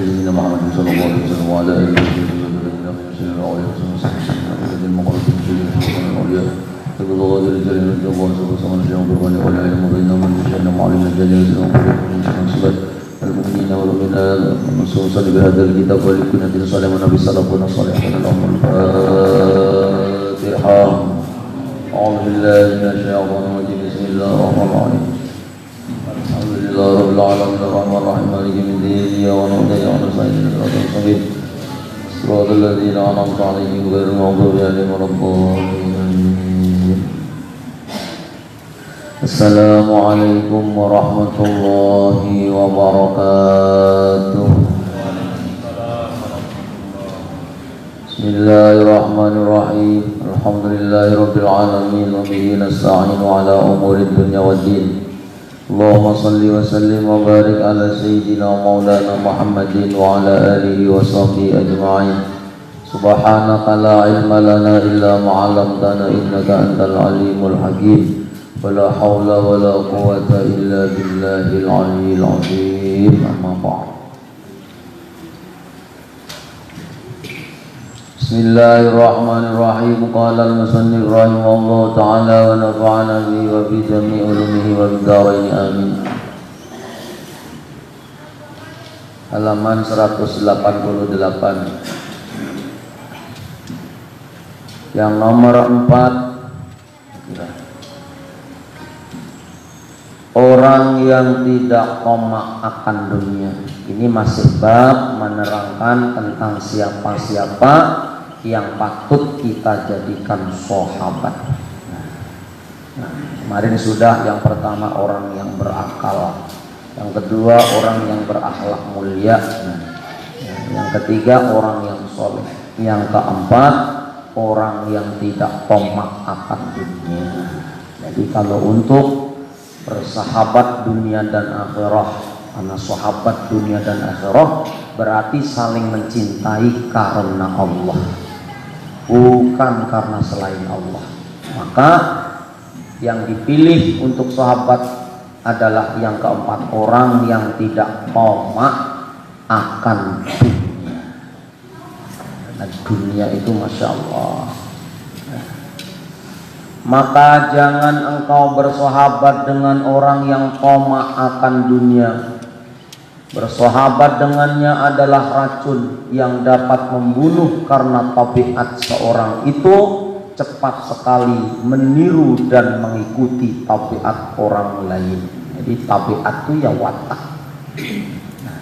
سيدنا محمد صلى الله عليه وسلم وعلى آله وصحبه الذين أرسل عليه وسلم المقربين سيدنا سلطان الأولياء تقول غادر الجليل الجبار سبحانه وتعالى بالغني والعلم بينهم المشهد معلم الجليل المنصبات المؤمنين والمؤمنات المنصوصة بهذا الكتاب ولكنة صالح ونبي صلى صالح الأمر الفاتحة أعوذ بالله من الشيطان الرجيم بسم الله الرحمن الرحيم الحمد لله رب العالمين الرحمن الرحيم مالك يوم الدين إياك نعبد وإياك نستعين صراط المستقيم صراط الذين أنعمت عليهم غير المغضوب عليهم ولا الضالين. السلام عليكم ورحمة الله وبركاته. بسم الله الرحمن الرحيم الحمد لله رب العالمين وبه نستعين على أمور الدنيا والدين. اللهم صل وسلم وبارك على سيدنا مولانا محمد وعلى آله وصحبه أجمعين. سبحانك لا علم لنا إلا ما علمتنا إنك أنت العليم الحكيم ولا حول ولا قوة إلا بالله العلي العظيم. أما بعد. بسم الله الرحمن الرحيم. قال المصنف رحمه الله تعالى ونفعنا به وفي جميع علومه وفي الدارين آمين. Halaman 188. Yang nomor 4, orang yang tidak tamak akan dunia. Ini masih bab menerangkan tentang siapa-siapa yang patut kita jadikan sahabat. Nah, kemarin sudah yang pertama orang yang berakal, yang kedua orang yang berakhlak mulia, yang ketiga orang yang soleh, yang keempat orang yang tidak tamak akan dunia. Jadi kalau untuk bersahabat dunia dan akhirat, karena sahabat dunia dan akhirat berarti saling mencintai karena Allah, bukan karena selain Allah. Maka yang dipilih untuk sahabat adalah yang keempat, orang yang tidak tamak akan dunia. Nah, dunia itu Masya Allah. Maka jangan engkau bersahabat dengan orang yang tamak akan dunia. Bersahabat dengannya adalah racun yang dapat membunuh, karena tabiat seorang itu cepat sekali meniru dan mengikuti tabiat orang lain. Jadi tabiat itu ya watak. Nah,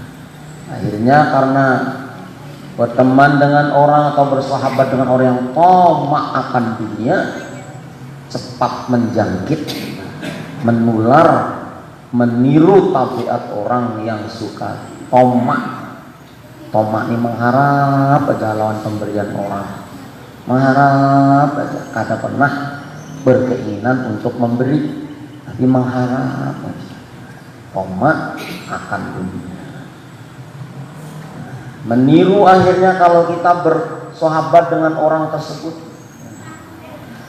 akhirnya karena berteman dengan orang atau bersahabat dengan orang yang tamak akan dunia, cepat menjangkit, menular, meniru tabiat orang yang suka tamak. Tamak ini mengharap aja lawan pemberian orang, mengharap aja, kada pernah berkeinginan untuk memberi, tapi mengharap aja. Tamak akan dunia, meniru. Akhirnya kalau kita bersahabat dengan orang tersebut,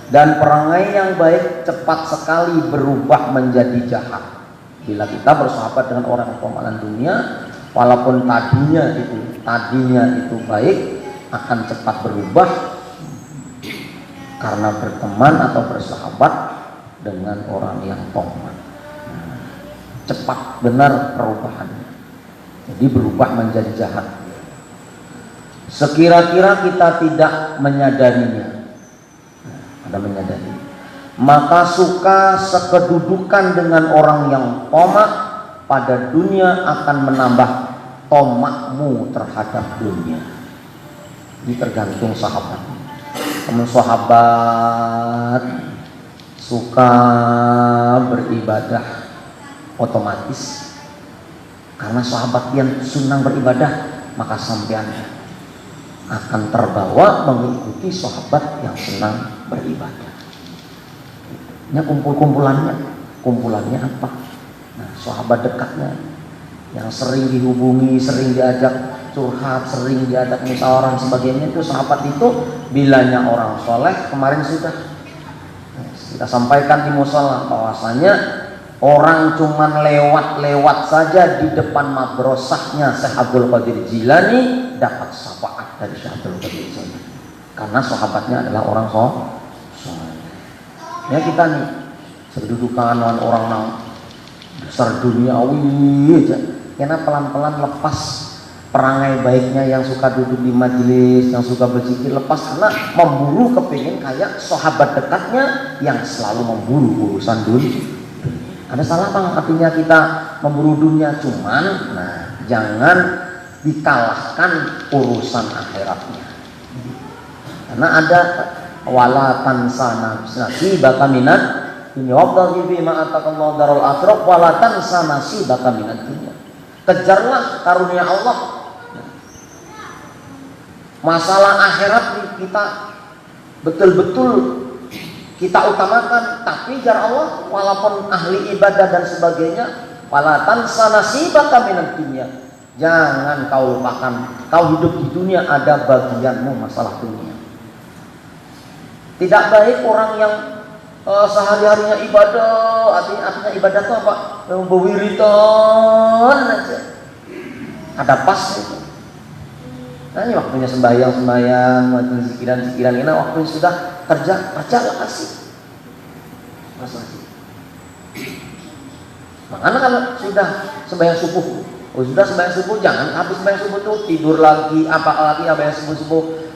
dan perangai yang baik cepat sekali berubah menjadi jahat. Bila kita bersahabat dengan orang yang tamak dunia, walaupun tadinya itu baik, akan cepat berubah karena berteman atau bersahabat dengan orang yang tamak. Cepat benar perubahannya, jadi berubah menjadi jahat. Sekira-kira kita tidak menyadarinya, menyadari, maka suka sekedudukan dengan orang yang tamak pada dunia akan menambah tamakmu terhadap dunia. Ini tergantung sahabat. Teman sahabat suka beribadah, otomatis karena sahabat yang senang beribadah, maka sampean akan terbawa mengikuti sahabat yang senang beribadah. Ini kumpulannya apa? Nah, sahabat dekatnya yang sering dihubungi, sering diajak curhat, sering diajak musyawarah sebagainya, itu sahabat itu bilanya orang soleh. Kemarin sudah kita sampaikan di musyawarah bahwasanya Orang cuman lewat-lewat saja di depan madrasahnya Syekh Abdul Qadir Jilani dapat syafaat dari Syekh Abdul Qadir Jilani. Karena sahabatnya adalah orang soleh. Ya kita nih sedudukan orang nang besar duniawi aja. Karena pelan-pelan lepas perangai baiknya yang suka duduk di majelis, yang suka berzikir, lepas karena memburu kepingin kayak sahabat dekatnya yang selalu memburu urusan dunia. Ada salah bang artinya kita memburu dunia, cuman nah jangan dikalahkan urusan akhiratnya. Karena ada wala tansa nasibaka minad dunya wabtaghi bima ataqallahu darul akhirah wala tansa nasibaka minad dunya. Kejarlah karunia Allah. Masalah akhirat kita betul-betul kita utamakan, tapi jar Allah walaupun ahli ibadah dan sebagainya, wala tansa nasibaka minad dunya. Jangan kau lupakan, kau hidup di dunia ada bagianmu masalah dunia. Tidak baik orang yang sehari-harinya ibadah, artinya ibadah itu apa? Bewiritan aja. Ada pas itu. Nah ini waktunya sembahyang, waktunya zikiran, ini waktunya sudah kerja lah kasih. Makanya kalau sudah sembahyang subuh, jangan habis sembahyang subuh tuh tidur lagi, apalagi sembahyang subuh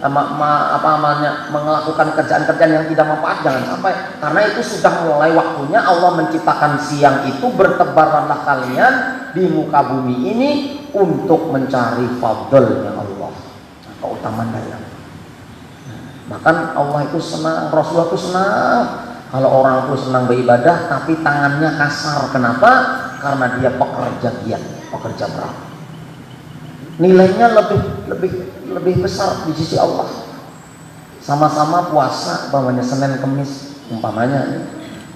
melakukan kerjaan-kerjaan yang tidak manfaat, jangan sampai. Karena itu sudah mulai waktunya Allah menciptakan siang itu, bertebaranlah kalian di muka bumi ini untuk mencari fadlnya Allah, keutamaan dari Allah. Bahkan Allah itu senang, Rasulullah itu senang kalau orang itu senang beribadah tapi tangannya kasar. Kenapa? Karena dia pekerja giat, pekerja berat. Nilainya lebih besar di sisi Allah. Sama-sama puasa, umpamanya Senin Kemis, umpamanya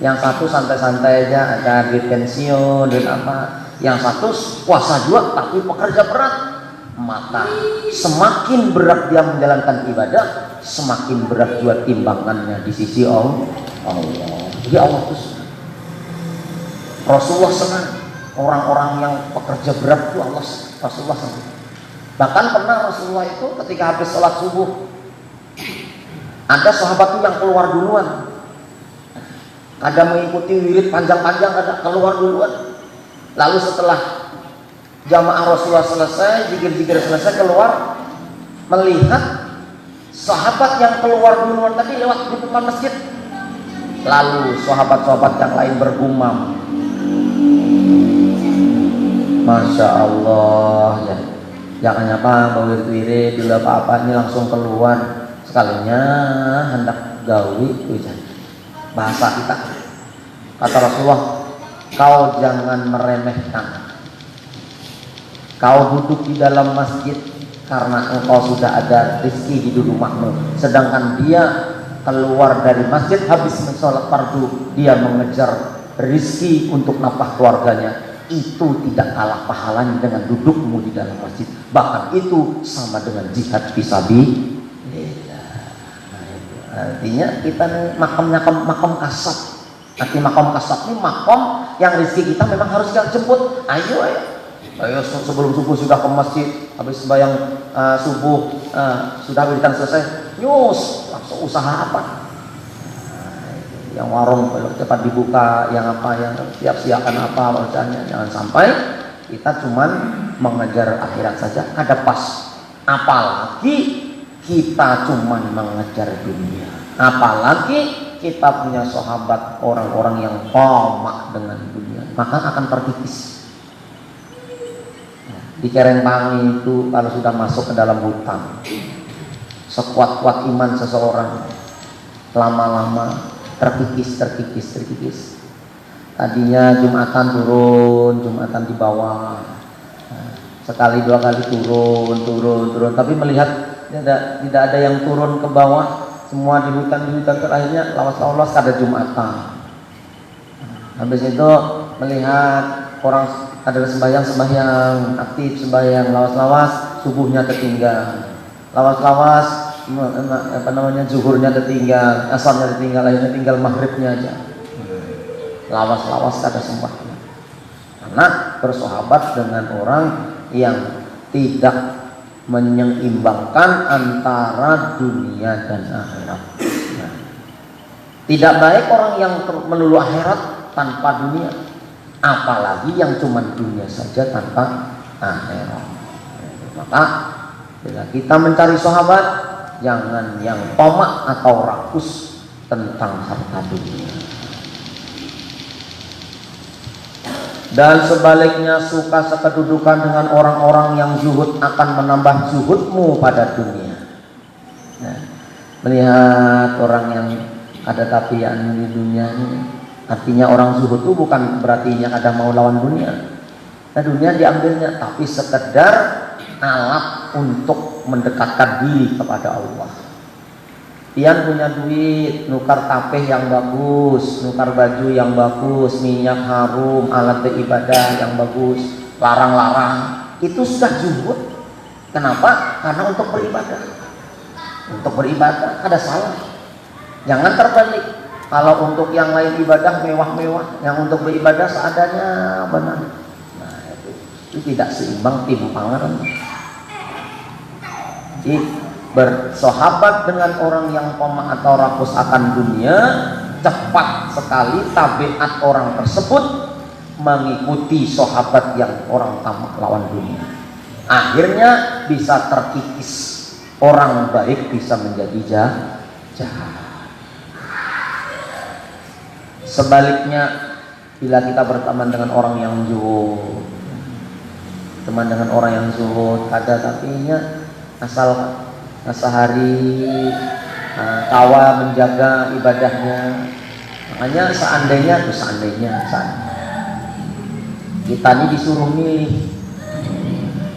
yang satu santai-santai aja, ada duit pensiun, duit apa. Yang satu puasa juga tapi pekerja berat. Maka semakin berat dia menjalankan ibadah, semakin berat juga timbangannya di sisi Allah. Jadi Allah itu senang. Rasulullah senang orang-orang yang pekerja berat itu Rasulullah senang. Bahkan pernah Rasulullah itu ketika habis sholat subuh, ada sahabat itu yang keluar duluan, ada mengikuti wirid panjang-panjang, ada keluar duluan. Lalu setelah jamaah Rasulullah selesai, zikir-zikir selesai, keluar, melihat sahabat yang keluar duluan tadi lewat di depan masjid. Lalu sahabat-sahabat yang lain bergumam, Masya Allah ya, jangan apa wirid dulu apa-apa ini langsung keluar sekalinya hendak gawi bahasa kita. Kata Rasulullah, kau jangan meremehkan. Kau duduk di dalam masjid karena engkau sudah ada rezeki di rumahmu, sedangkan dia keluar dari masjid habis sholat fardu, dia mengejar rezeki untuk nafkah keluarganya. Itu tidak kalah pahalanya dengan dudukmu di dalam masjid. Bahkan itu sama dengan jihad fisabilillah. Artinya kita makom kasab. Arti makom kasab ini makom yang rezeki kita memang harus kita jemput. Ayo sebelum subuh sudah ke masjid, habis sembahyang subuh sudah wiridan selesai, nyus langsung usaha apa? Yang warung kalau cepat dibuka, yang apa, yang siap-siapkan apa bacaannya. Jangan sampai kita cuman mengejar akhirat saja, ada pas. Apalagi kita cuman mengejar dunia. Apalagi kita punya sahabat orang-orang yang tamak dengan dunia, maka akan terkikis. Di Kerengpangi itu kalau sudah masuk ke dalam hutan, sekuat-kuat iman seseorang, lama-lama terkikis. Tadinya Jumatan turun, Jumatan di bawah, sekali dua kali turun, tapi melihat tidak ada yang turun ke bawah, semua di hutan terakhirnya lawas ada Jumatan. Habis itu melihat orang ada sembahyang aktif, sembahyang lawas-lawas, subuhnya tertinggal, lawas-lawas zuhurnya tertinggal, asarnya tertinggal, akhirnya tinggal maghribnya aja. lawas-lawas kada sembahnya. Karena bersahabat dengan orang yang tidak menyeimbangkan antara dunia dan akhirat. Nah, tidak baik orang yang melulu akhirat tanpa dunia, apalagi yang cuma dunia saja tanpa akhirat. Maka bila kita mencari sahabat, jangan yang tamak atau rakus tentang harta dunia. Dan sebaliknya, suka sekedudukan dengan orang-orang yang zuhud akan menambah zuhudmu pada dunia. Nah, melihat orang yang ada tapian di dunia ini, artinya orang zuhud itu bukan berarti yang ada mau lawan dunia. Nah, dunia diambilnya, tapi sekedar alat untuk mendekatkan diri kepada Allah. Pian punya duit, nukar tapeh yang bagus, nukar baju yang bagus, minyak harum, alat beribadah yang bagus, larang-larang, itu sudah zuhud. Kenapa? Karena untuk beribadah. Untuk beribadah ada salah. Jangan terbalik. Kalau untuk yang lain ibadah mewah-mewah, yang untuk beribadah seadanya benar. Nah, itu tidak seimbang, timpangan. Jadi bersahabat dengan orang yang tamak atau rakus akan dunia, cepat sekali tabiat orang tersebut mengikuti sahabat yang orang tamak lawan dunia. Akhirnya bisa terkikis, orang baik bisa menjadi jahat. Sebaliknya, bila kita berteman dengan orang yang zuhud, teman dengan orang yang zuhud, ada tapinya asal sehari kawa menjaga ibadahnya. Makanya seandainya kita ini disuruh milih,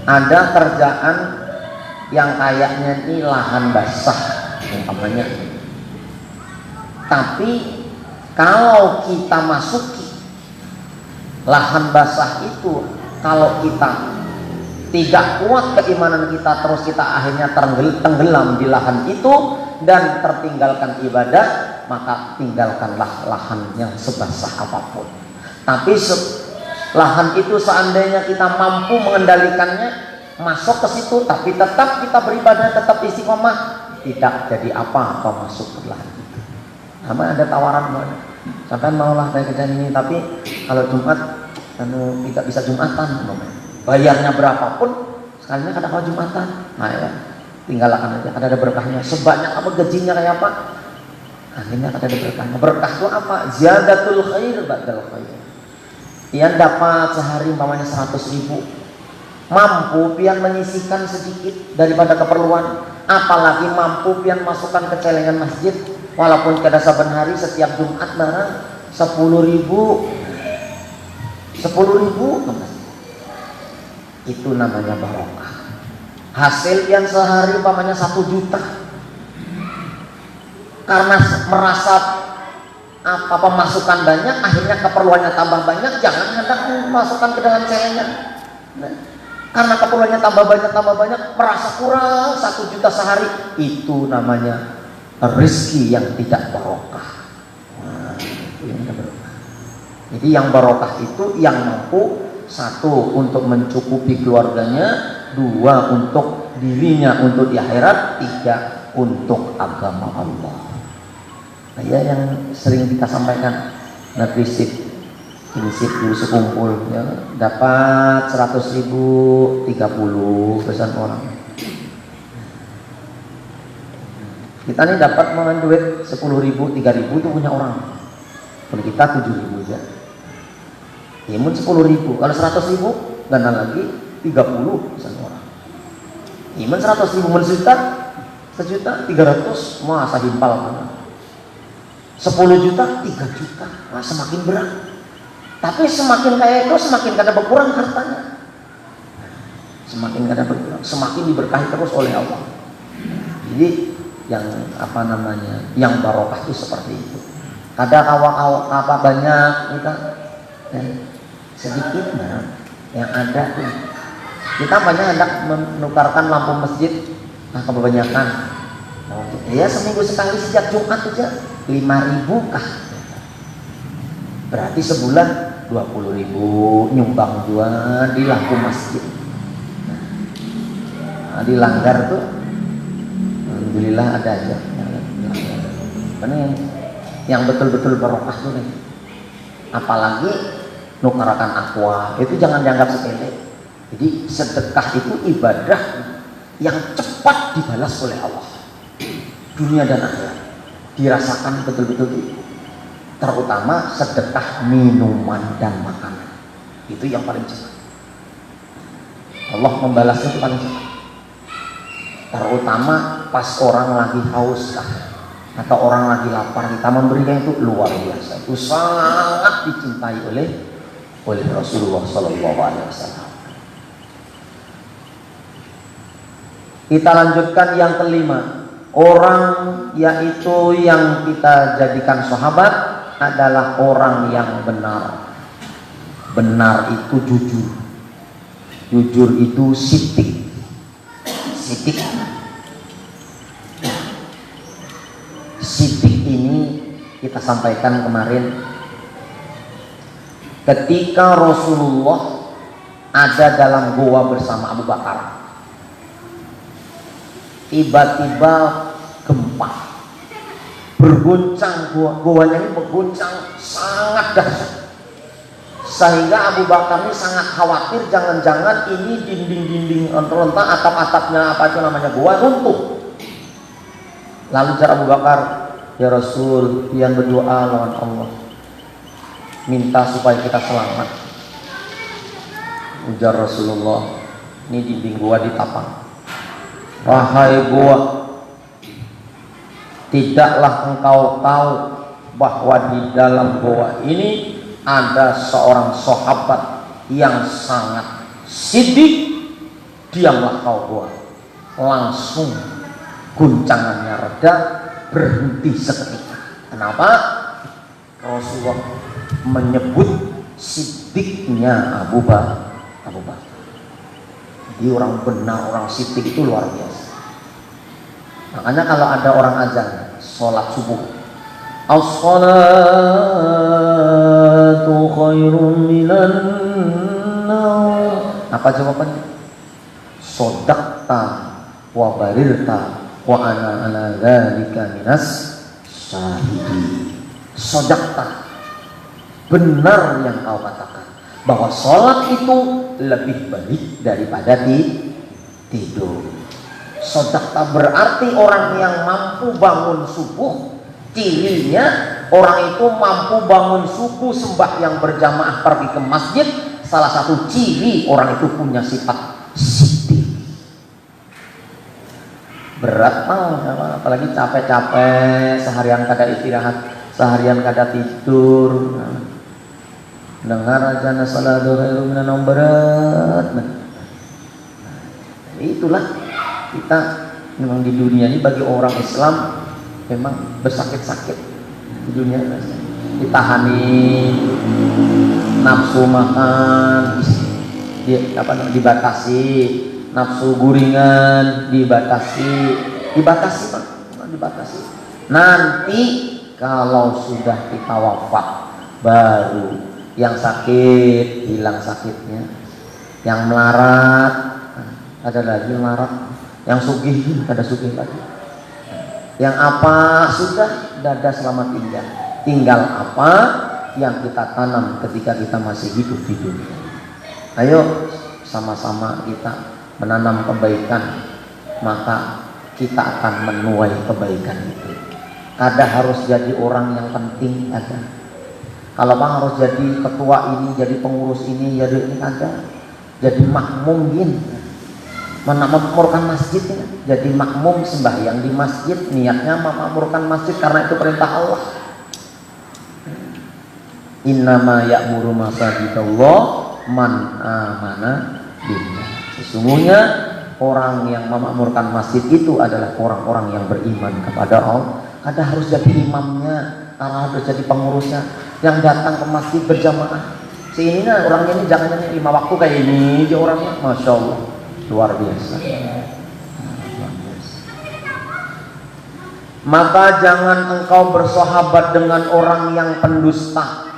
ada kerjaan yang kayaknya ini lahan basah umpamanya, tapi kalau kita masuki lahan basah itu, kalau kita tidak kuat keimanan kita, terus kita akhirnya tenggelam di lahan itu dan tertinggalkan ibadah, maka tinggalkanlah lahan yang sebasah apapun. Tapi lahan itu seandainya kita mampu mengendalikannya, masuk ke situ, tapi tetap kita beribadah, tetap istiqomah, tidak jadi apa-apa masuk ke lahan itu. Sama ada tawaran, sampai maulah dari kerjaan ini, tapi kalau Jumat tidak bisa Jumatan, bayarnya berapapun, sekalinya kadang kalau Jumatan, nah ya, tinggalkan aja, ada berkahnya. Sebanyak apa gajinya kayak apa, akhirnya ada berkahnya. Berkah itu apa? Ziyadatul khair ba'dal khair. Pian dapat sehari umpamanya 100.000, mampu pian menyisihkan sedikit daripada keperluan, apalagi mampu pian masukkan ke celengan masjid, walaupun kada saben hari, setiap Jumat barang 10.000 ke masjid. Itu namanya barokah. Hasil yang sehari umpamanya 1 juta, karena merasa pemasukan banyak, akhirnya keperluannya tambah banyak, jangan hendak memasukkan ke dalam celengan. Nah, karena keperluannya tambah banyak, merasa kurang 1 juta sehari, itu namanya rezeki yang tidak barokah. Nah, itu yang tidak barokah. Jadi yang barokah itu yang mampu, 1 untuk mencukupi keluarganya, 2 untuk dirinya untuk di akhirat, 3 untuk agama Allah. Nah, ya yang sering kita sampaikan, nah prinsip dulu sekumpul ya, dapat 100.000 30 pesan orang. Kita nih dapat mengambil duit 10.000 3.000 itu punya orang, kalau kita 7.000 aja. Imun 10.000, kalau 100.000 ganda lagi 30 pesan orang. Imun 100.000 menjuta, 1.300.000 masa himpal mana? 10 juta, 3 juta, nah, semakin berat. Tapi semakin kaya itu semakin kada berkurang hartanya, semakin kada berkurang, semakin diberkahi terus oleh Allah. Jadi yang yang barokah itu seperti itu. Ada apa banyak kita sedikit, nah, yang ada tuh kita banyak hendak menukarkan lampu masjid, nah kebanyakan ya seminggu sekali sejak Jumat aja 5.000 kah. Berarti sebulan 20.000 nyumbang juga di lampu masjid. Nah, dilanggar tuh alhamdulillah ada aja. Karena yang betul-betul barokah tuh nih. Apalagi nukarakan aqua itu jangan dianggap sepele. Jadi sedekah itu ibadah yang cepat dibalas oleh Allah, dunia dan akhirat, dirasakan betul-betul. Terutama sedekah minuman dan makanan, itu yang paling cepat. Allah membalasnya itu paling cepat. Terutama pas orang lagi haus atau orang lagi lapar, kita memberikan itu luar biasa. Itu sangat dicintai oleh Rasulullah Sallallahu Alaihi Wasallam. Kita lanjutkan yang kelima. Orang yaitu yang kita jadikan sahabat adalah orang yang benar. Benar itu jujur. Jujur itu sidik. Sidik ini kita sampaikan kemarin ketika Rasulullah ada dalam goa bersama Abu Bakar. Tiba-tiba gempa berguncang, goanya ini berguncang sangat dahsyat, sehingga Abu Bakar ini sangat khawatir jangan-jangan ini dinding-dinding rentak, atap-atapnya apa itu namanya goa runtuh. Lalu cara Abu Bakar, ya Rasul, yang berdoa lawan Allah, minta supaya kita selamat. Ujar Rasulullah, ini dinding goa ditapang. Wahai gua, tidaklah engkau tahu bahwa di dalam gua ini ada seorang sahabat yang sangat sidik. Diamlah kau gua. Langsung guncangannya reda, berhenti seketika. Kenapa? Rasulullah menyebut sidiknya Abu Bakar. Jadi orang benar, orang sidik itu luar biasa. Makanya kalau ada orang azan sholat subuh, as-salatu khairun minan naum, apa jawabannya? Sodakta wa barirta wa ana ala dzalika minas syahidin. Sodakta, benar yang kau katakan bahwa sholat itu lebih baik daripada tidur. Sodakta berarti orang yang mampu bangun subuh. Cirinya orang itu mampu bangun subuh, sembahyang berjamaah, pergi ke masjid. Salah satu ciri orang itu punya sifat sidik. Berat apalagi capek-capek seharian kada istirahat, seharian kada tidur. Dengar aja salatu khairum minan naum, berat. Itulah kita memang di dunia ini bagi orang Islam memang bersakit-sakit di dunia. Ditahani nafsu makan, dibatasi, nafsu guringan dibatasi. Nanti kalau sudah kita wafat baru yang sakit hilang sakitnya, yang melarat ada lagi melarat, yang sugih ada sugih lagi, yang apa sudah dada selamat tinggal apa yang kita tanam ketika kita masih hidup di dunia. Ayo sama-sama kita menanam kebaikan, maka kita akan menuai kebaikan itu. Ada harus jadi orang yang penting, ada. Kalau bang harus jadi ketua ini, jadi pengurus ini, jadi ini ada. Jadi makmum gini, memakmurkan masjid ini. Jadi makmum sembahyang di masjid, niatnya memakmurkan masjid karena itu perintah Allah. Innama ya'muru masajidallah man amana billah. Sesungguhnya orang yang memakmurkan masjid itu adalah orang-orang yang beriman kepada Allah. Ada harus jadi imamnya, harus jadi pengurusnya. Yang datang ke masjid berjamaah, si ini nah orangnya ini jangan hanya 5 waktu kayak ini dia orangnya, masya Allah, luar biasa. Maka jangan engkau bersahabat dengan orang yang pendusta.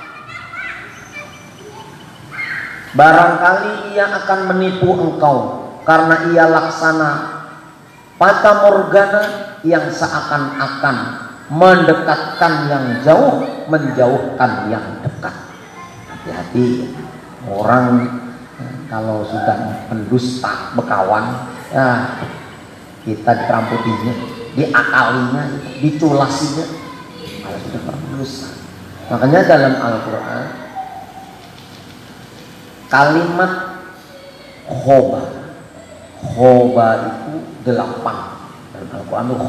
Barangkali ia akan menipu engkau karena ia laksana fata morgana yang seakan-akan mendekatkan yang jauh, menjauhkan yang dekat. Hati-hati orang kalau sudah pendusta bekawan, kita dikeramputinya, diakalinya, diculasinya kalau sudah pendusta. Makanya dalam Al-Quran kalimat khoba itu 8 dalam Al-Quran itu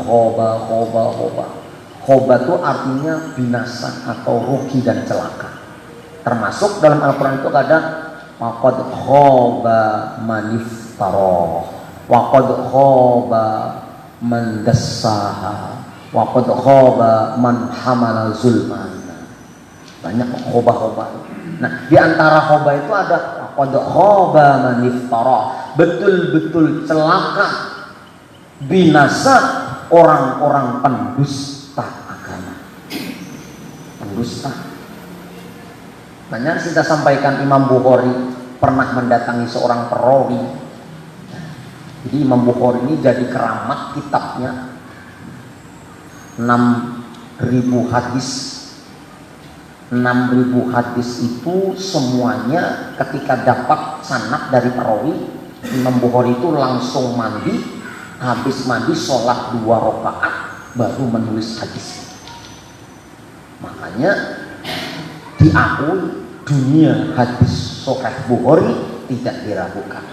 khoba itu artinya binasa atau rugi dan celaka. Termasuk dalam Al-Quran itu ada waqad khoba maniftara, waqad khoba man dassaha, waqad khoba man hamala zulman. Banyak khoba. Nah, di antara khoba itu ada waqad khoba maniftara, betul-betul celaka, binasa orang-orang pendusta agama. Pendusta. Banyak kita sampaikan Imam Bukhari pernah mendatangi seorang perawi. Jadi Imam Bukhari ini jadi keramat kitabnya 6.000 hadis. 6.000 hadis itu semuanya ketika dapat sanad dari perawi, Imam Bukhari itu langsung mandi, habis mandi sholat 2 rakaat baru menulis hadis. Makanya diakui dunia hadis Sahih Bukhari tidak diragukan.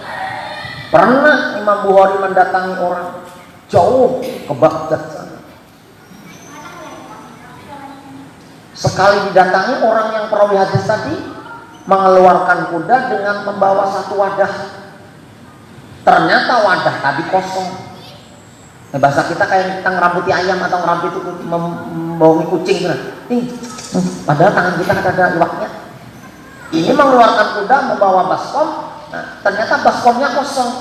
Pernah Imam Bukhari mendatangi orang jauh ke Baghdad sana. Sekali didatangi orang yang perawi hadis tadi mengeluarkan kuda dengan membawa satu wadah. Ternyata wadah tadi kosong. Bahasa kita kayak kita ngerambuti ayam atau ngerambuti membaungi kucing. Padahal tangan kita ada iwaknya. Ini mengeluarkan kuda membawa baskom. Nah, ternyata baskomnya kosong.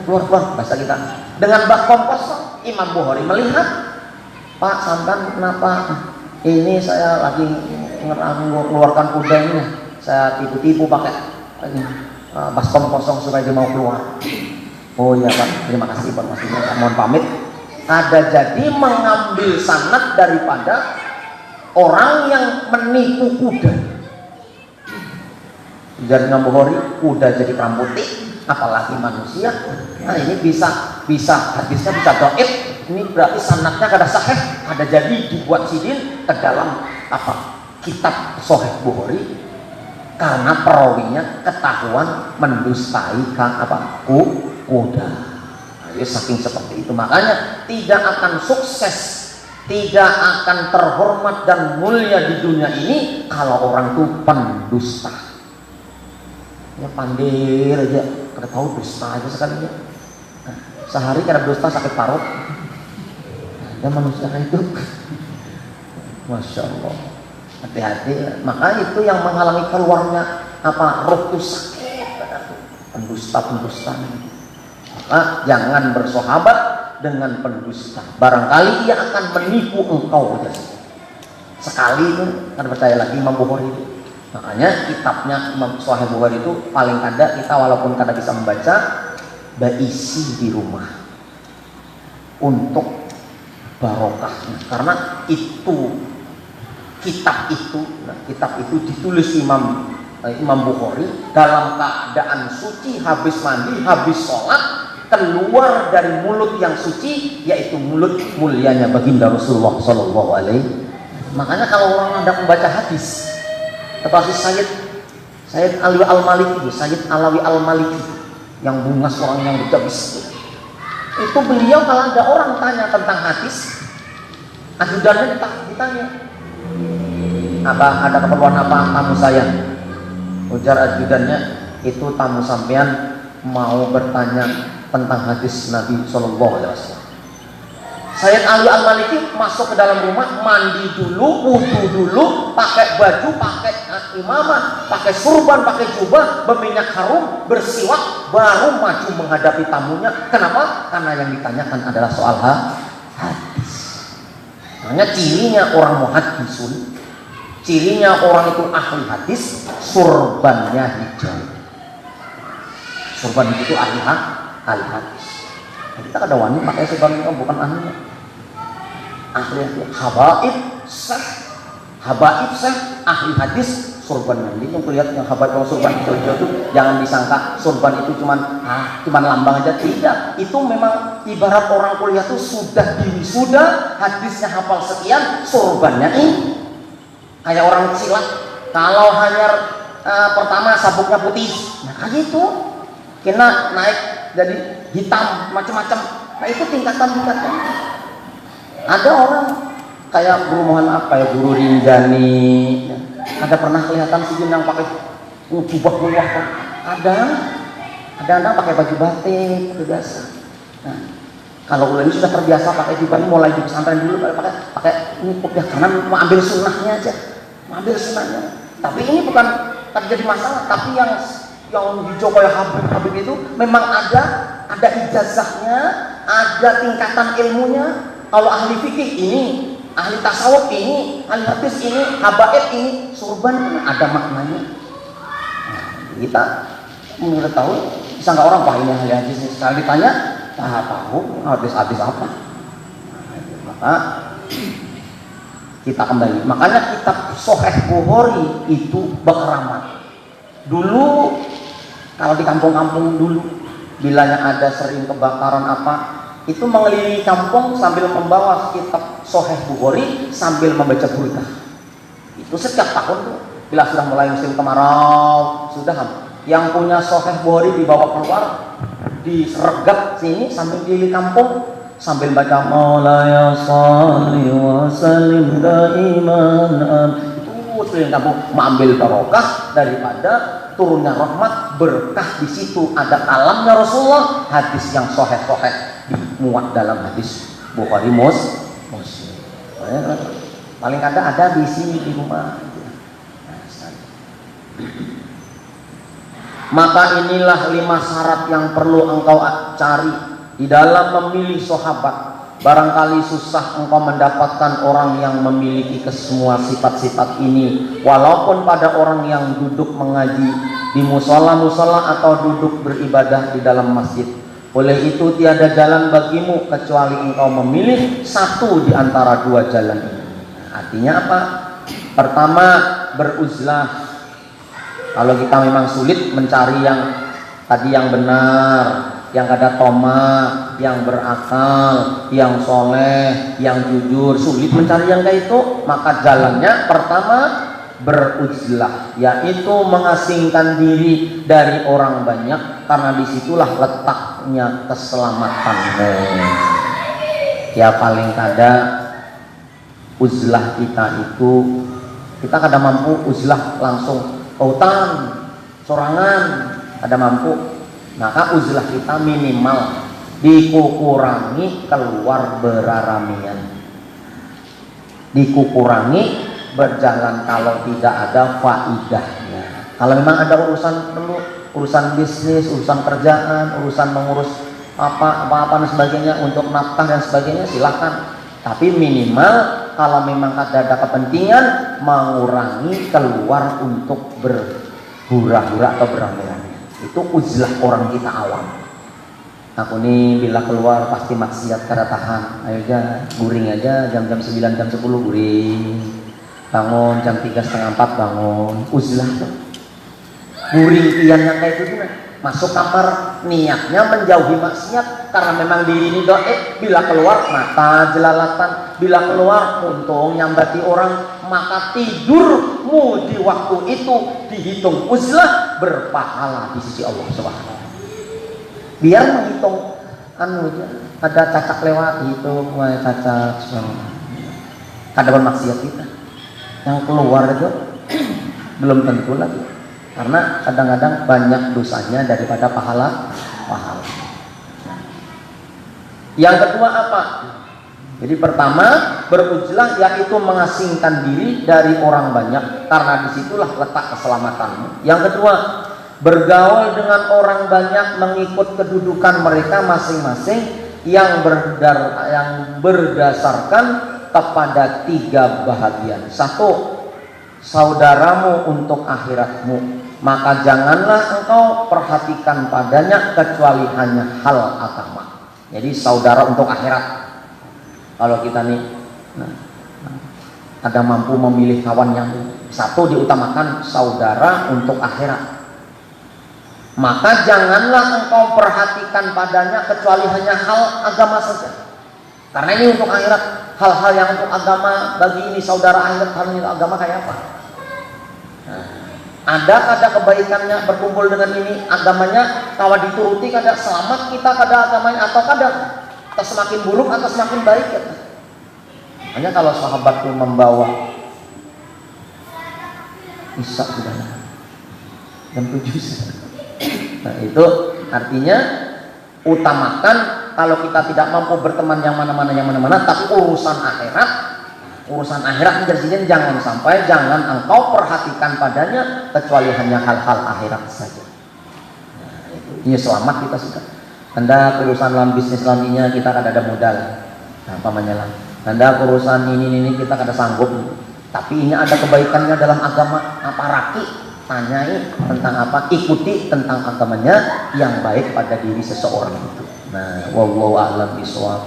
Keluar bahasa kita. Dengan baskom kosong, Imam Bukhari melihat, Pak, sampean kenapa? Ini saya lagi mengeluarkan kuda ini. Saya tipu-tipu pakai baskom kosong supaya dia mau keluar. Oh iya Pak, terima kasih informasinya. Mohon pamit. Ada jadi mengambil sanad daripada orang yang menipu kuda. Dari Imam Bukhari kuda jadi prambuti, apalagi manusia. Nah ini bisa hadisnya bisa dhaif. Ini berarti sanadnya kada sahih, ada jadi dibuat sidin ke dalam kitab Sahih Bukhari karena perawinya ketahuan mendustai kuda. Nah, saking seperti itu, makanya tidak akan sukses, tidak akan terhormat dan mulia di dunia ini kalau orang itu pendusta. Ya pandir aja, kada tahu dusta aja sekalinya. Nah, sehari kada dusta sakit parut. Ya manusia itu, masya Allah. Hati-hati, maka itu yang menghalangi keluarnya roh itu sakit. Pendusta. Maka jangan bersahabat dengan pendusta. Barangkali ia akan menipu engkau. Sekali itu, kan percaya lagi Imam Bukhari itu. Makanya kitabnya Imam Sahih Bukhari itu paling kada kita walaupun kada bisa membaca, berisi di rumah untuk barokahnya. Karena itu kitab itu ditulis Imam Bukhari dalam keadaan suci, habis mandi, habis sholat, keluar dari mulut yang suci, yaitu mulut mulianya baginda Rasulullah Sallallahu Alaihi. Makanya kalau orang hendak membaca hadis, seperti Sayyid Alawi Al-Maliki, Sayyid Alawi Al-Maliki yang bungas, orang yang berjabis itu beliau kalau ada orang tanya tentang hadis, ajudannya ditanya, apa ada keperluan apa tamu saya? Ujar ajudannya, itu tamu sampean mau bertanya tentang hadis Nabi Sallallahu Alaihi Wasallam. Sayyid Ali Al-Maliki masuk ke dalam rumah, mandi dulu, wudu dulu, pakai baju, pakai imamah, pakai surban, pakai jubah, berminyak harum, bersiwak, baru maju menghadapi tamunya. Kenapa? Karena yang ditanyakan adalah soal hadis. Makanya cirinya orang muhaddisun, cirinya orang itu ahli hadis, surbannya hijau. Surban itu ahli hadis. Kita kada wani pakai surban itu bukan ahlinya. Ahli habaib syekh ahli hadis surban nanti yang kulihat yang habaib kalau surban hijau itu jangan disangka surban itu cuman lambang aja, tidak. Itu memang ibarat orang kuliah itu sudah diwisuda, hadisnya hafal sekian, surbannya ini kayak orang silat. Kalau hanya pertama sabuknya putih, nah kayak itu kena naik jadi hitam macam-macam. Nah itu tingkatan-tingkatan. Ada orang kayak guru mohon apa ya, guru Rinjani, ada pernah kelihatan sih yang pakai jubah luah, ada pakai baju batik biasa. Nah, kalau ini sudah terbiasa pakai jubah, ini mulai di pesantren dulu pakai ini kopiah kanan, mau ambil sunnahnya aja, tapi ini bukan terjadi masalah. Tapi yang hijau kayak Habib itu memang ada ijazahnya, ada tingkatan ilmunya. Kalau ahli fikih ini, ahli tasawuf ini, ahli hadis ini, habaib ini, surban ada maknanya. Nah, kita menurut tahu, bisa nggak orang wah ini ahli hadis ini, sekali ditanya tahu hadis apa. Maka kita kembali, makanya kitab Sahih Bukhari itu berkeramat. Dulu kalau di kampung-kampung dulu, bilanya ada sering kebakaran apa, itu mengelilingi kampung sambil membawa kitab Sahih Bukhari sambil membaca burdah. Itu setiap tahun tuh, bila sudah mulai musim kemarau, sudah yang punya Sahih Bukhari dibawa keluar, disergap sini sambil keliling kampung sambil baca Maulaya shalli wa sallim daiman. Itu keliling kampung mengambil barokah daripada turunnya rahmat, berkah di situ ada alamnya Rasulullah, hadis yang sahih dimuat dalam hadis Bukhari Muslim. Paling ada di sini di rumah. Maka inilah 5 syarat yang perlu engkau cari di dalam memilih sahabat. Barangkali susah engkau mendapatkan orang yang memiliki kesemua sifat-sifat ini, walaupun pada orang yang duduk mengaji di musola-musola atau duduk beribadah di dalam masjid. Oleh itu tiada jalan bagimu kecuali engkau memilih satu di antara 2 jalan ini. Artinya apa? Pertama, beruzlah. Kalau kita memang sulit mencari yang tadi yang benar, yang ada toma, yang berakal, yang soleh, yang jujur, sulit mencari yang kayak itu, maka jalannya pertama beruzlah, yaitu mengasingkan diri dari orang banyak, karena disitulah letaknya keselamatanmu. Ya paling kada uzlah kita itu, kita kada mampu uzlah langsung hutan, sorangan, kada mampu. Maka uzlah kita minimal dikurangi keluar beraramian, dikurangi berjalan kalau tidak ada faidahnya. Kalau memang ada urusan bisnis, urusan kerjaan, urusan mengurus apa dan sebagainya untuk nafkah dan sebagainya, silahkan. Tapi minimal kalau memang ada kepentingan, mengurangi keluar untuk berhura-hura atau beramai-ramai. Itu uzlah orang kita awam. Aku nih bila keluar pasti maksiat kada tahan. Ayo aja guring aja jam-jam 9 jam 10 guring. Bangun jam 3:30 bangun. Uzlah tuh. Guring pian yang kayak itu tuh. Masuk kamar niatnya menjauhi maksiat karena memang diri ini doa bila keluar mata jelalatan, bila keluar untung nyambati orang, maka tidurmu di waktu itu dihitung uzlah, berpahala di sisi Allah Subhanahu. Biar menghitung ada cacak lewat itu, cacak kada bermaksiat kita. Yang keluar itu belum tentu lagi. Karena kadang-kadang banyak dosanya daripada pahala. Yang kedua apa? Jadi pertama beruzlah, yaitu mengasingkan diri dari orang banyak, karena disitulah letak keselamatanmu. Yang kedua, bergaul dengan orang banyak mengikut kedudukan mereka masing-masing yang berdasarkan kepada 3 bahagian. 1, saudaramu untuk akhiratmu, maka janganlah engkau perhatikan padanya kecuali hanya hal agama. Jadi saudara untuk akhirat. Kalau kita nih ada mampu memilih kawan yang satu, diutamakan saudara untuk akhirat, maka janganlah engkau perhatikan padanya kecuali hanya hal agama saja. Karena ini untuk akhirat. Hal-hal yang untuk agama, bagi ini saudara akhirat, hal ini agama kayak apa? Ada kebaikannya berkumpul dengan ini agamanya, kalau dituruti kada selamat kita kada agamanya, atau kada semakin buruk atau semakin baik ya. Hanya kalau sahabat itu membawa Isya sudah jam 7. Nah itu artinya utamakan kalau kita tidak mampu berteman yang mana-mana, tapi urusan akhirat menjadikan jangan engkau perhatikan padanya kecuali hanya hal-hal akhirat saja. Nah, itu selamat kita sudah. Anda urusan dalam bisnis nantinya kita kada ada modal, nah pamannya lah. Anda urusan ini kita kada sanggup, tapi ini ada kebaikannya dalam agama. Apa raki? Tanyai tentang apa? Ikuti tentang agamanya yang baik pada diri seseorang itu. Nah, wallahu a'lam bishawab.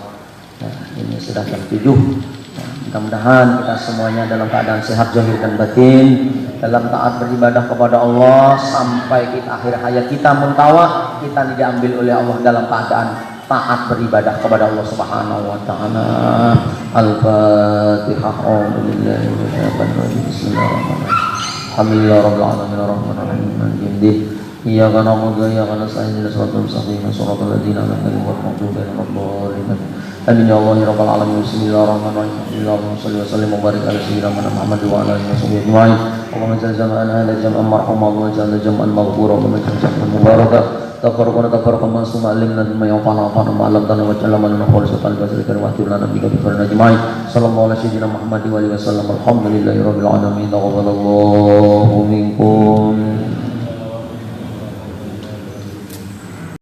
Nah, ini sudah jam 7. Nah, mudah-mudahan kita semuanya dalam keadaan sehat zahir dan batin, dalam taat beribadah kepada Allah sampai kita akhir hayat kita muntawa, kita diambil oleh Allah dalam keadaan taat beribadah kepada Allah Subhanahu wa taala. Al-Fatihah. Bismillahirrahmanirrahim. Alhamdulillahirabbil alamin arrahmanirrahim maliki iyyaka na'budu wa iyyaka nasta'in ihdinas siratal mustaqim siratal ladzina an'amta 'alaihim ghairil maghdubi 'alaihim waladdallin. Amin ya Allah ya rabbal alamin. Bismillahirrahmanirrahim. Allahumma shalli wa sallim wa barik ala sayyidina Muhammad wa ala alihi washabihi ajma'in. Allahumma ij'al jam'ana hadha jam'an marhuma wa ij'al jam'an maghfura wa ij'al jam'an mubaraka. Tafarraqna masuma alimna bima yanfa'una wa 'allamtana wa 'allamna khalisatan liwajhika wa atina bika bi khairin ajma'in. Sallallahu alaihi wasallam Muhammad wa alihi wasallam. Alhamdulillahirabbil alamin. Taqabbalallahu minkum.